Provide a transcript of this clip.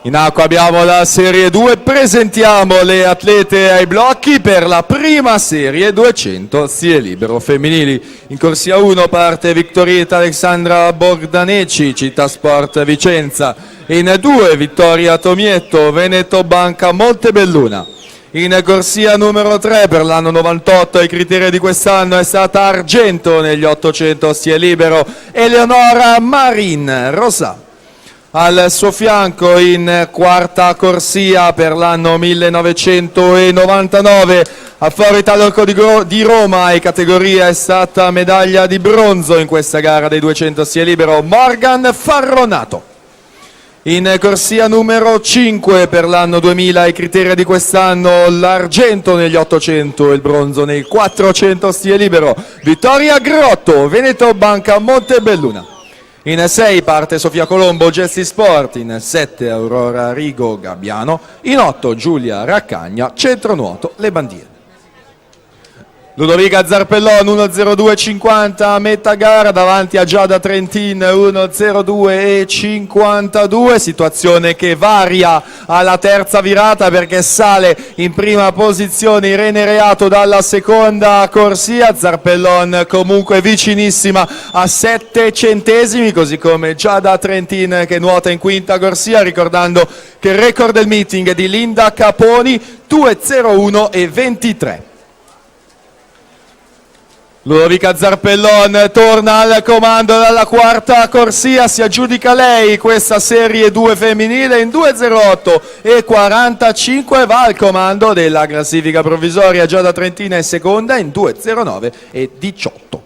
In acqua abbiamo la Serie 2, presentiamo le atlete ai blocchi per la prima serie 200 stile libero femminili. In corsia 1 parte Vittorietta Alexandra Bogdaneci, Città Sport Vicenza. In 2 Vittoria Tomietto, Veneto Banca Montebelluna. In corsia numero 3 per l'anno 98 ai criteri di quest'anno è stata argento negli 800 stile libero Eleonora Marin Rosà. Al suo fianco in quarta corsia per l'anno 1999 a Foro Italico di Roma e categoria è stata medaglia di bronzo in questa gara dei 200 stile libero Morgan Farronato. In corsia numero 5 per l'anno 2000 ai criteri di quest'anno l'argento negli 800 e il bronzo nei 400 stile libero Vittoria Grotto, Veneto Banca Montebelluna. In 6 parte Sofia Colombo, Gesti Sport, in 7 Aurora Rigo Gabbiano, in 8 Giulia Raccagna, Centro Nuoto Le Bandiere. Ludovica Zarpellon 1:02:50 a metà gara davanti a Giada Trentin 1:02:52, situazione che varia alla terza virata perché sale in prima posizione Irene Reato dalla seconda corsia, Zarpellon comunque vicinissima a 7 centesimi, così come Giada Trentin che nuota in quinta corsia, ricordando che il record del meeting è di Linda Caponi 2:01:23. Ludovica Zarpellon torna al comando dalla quarta corsia, si aggiudica lei questa serie 2 femminile in 2:08:45, va al comando della classifica provvisoria. Giada Trentina è seconda in 2:09:18.